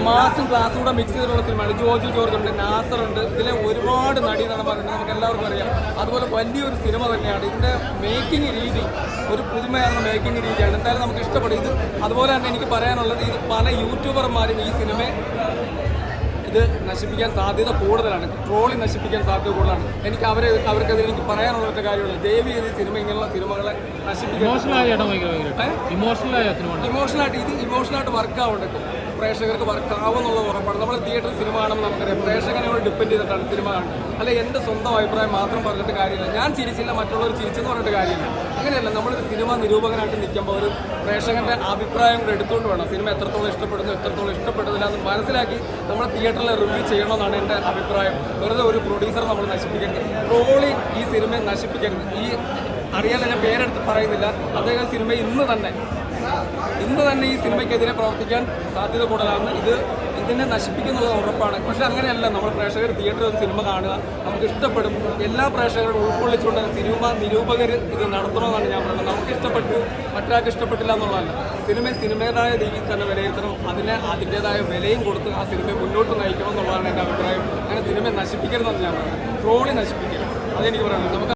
മാസും ക്ലാസ്സും കൂടെ മിക്സ് ചെയ്തിട്ടുള്ള സിനിമയാണ്. ജോർജ് ജോർജ് ഉണ്ട്, നാസർ ഉണ്ട്, ഇതിലെ ഒരുപാട് നടീനടന്മാരുണ്ട്, നമുക്ക് എല്ലാവർക്കും അറിയാം. അതുപോലെ വലിയൊരു സിനിമ തന്നെയാണ്. ഇതിൻ്റെ മേക്കിംഗ് രീതി ഒരു പുതുമയാർന്ന മേക്കിംഗ് രീതിയാണ്. എന്തായാലും നമുക്ക് ഇഷ്ടപ്പെടും ഇത്. അതുപോലെ തന്നെ എനിക്ക് പറയാനുള്ളത്, ഇത് പല യൂട്യൂബർമാരും ഈ സിനിമയെ ഇത് നശിപ്പിക്കാൻ സാധ്യത കൂടുതലാണ്, ട്രോളി നശിപ്പിക്കാൻ സാധ്യത കൂടുതലാണ്. എനിക്ക് അവർക്കെതിരെ എനിക്ക് പറയാനുള്ള ഒരു കാര്യമുള്ളൂ, ദയവ് ചെയ്ത് സിനിമ ഇങ്ങനെയുള്ള സിനിമകളെ നശിപ്പിക്കാൻ ഇമോഷണലായിട്ട് വർക്ക് ആവുന്നുണ്ട്. പ്രേക്ഷകർക്ക് വർക്ക് ആവുമെന്നുള്ളത് ഉറപ്പാണ്. നമ്മൾ തിയേറ്ററിൽ സിനിമ കാണുമ്പോൾ നമുക്കറിയാം പ്രേക്ഷകനോട് ഡിപ്പെൻഡ് ചെയ്തിട്ടാണ് സിനിമ കാണുന്നത്. അല്ലെ എൻ്റെ സ്വന്തം അഭിപ്രായം മാത്രം പറഞ്ഞിട്ട് കാര്യമില്ല, ഞാൻ ചിരിച്ചില്ല മറ്റുള്ളവർ ചിരിച്ചെന്ന് പറഞ്ഞിട്ട് കാര്യമില്ല. അങ്ങനെയല്ല, നമ്മളൊരു സിനിമ നിരൂപകനായിട്ട് നിൽക്കുമ്പോൾ ഒരു പ്രേക്ഷകന്റെ അഭിപ്രായം കൂടെ എടുത്തുകൊണ്ട് വേണം സിനിമ എത്രത്തോളം ഇഷ്ടപ്പെടുന്നു എത്രത്തോളം ഇഷ്ടപ്പെടുന്നില്ല എന്ന് മനസ്സിലാക്കി നമ്മൾ തിയേറ്ററിൽ റിവ്യൂ ചെയ്യണമെന്നാണ് എൻ്റെ അഭിപ്രായം. വെറുതെ ഒരു പ്രൊഡ്യൂസർ നമ്മൾ നശിപ്പിക്കരുത്, ട്രോളി ഈ സിനിമയെ നശിപ്പിക്കരുത്. ഈ അറിയാതെ ഞാൻ പേരെടുത്ത് പറയുന്നില്ല, അദ്ദേഹം സിനിമ ഇന്ന് തന്നെ ഈ സിനിമയ്ക്കെതിരെ പ്രവർത്തിക്കാൻ സാധ്യത കൂടുതലാണ്. ഇതിനെ നശിപ്പിക്കുന്നുള്ളത് ഉറപ്പാണ്. പക്ഷെ അങ്ങനെയല്ല, നമ്മൾ പ്രേക്ഷകർ തിയേറ്ററിൽ ഒരു സിനിമ കാണുക, നമുക്ക് ഇഷ്ടപ്പെടും. എല്ലാ പ്രേക്ഷകരും ഉൾക്കൊള്ളിച്ചുകൊണ്ട് സിനിമ നിരൂപകർ ഇത് നടത്തണമെന്നാണ് ഞാൻ പറയുന്നത്. നമുക്ക് ഇഷ്ടപ്പെട്ടു, മറ്റൊരാൾക്ക് ഇഷ്ടപ്പെട്ടില്ല എന്നുള്ളതല്ല. സിനിമയുടേതായ രീതിയിൽ തന്നെ വിലയിരുത്തണം, അതിൻ്റെതായ വിലയും കൊടുത്ത് ആ സിനിമയെ മുന്നോട്ട് നയിക്കണം എന്നുള്ളതാണ് എൻ്റെ അഭിപ്രായം. അങ്ങനെ സിനിമയെ നശിപ്പിക്കരുതെന്ന് ഞാൻ പറയുന്നത്, ട്രോളി നശിപ്പിക്കരുത്, അതെനിക്ക് പറയുന്നത്. നമുക്ക്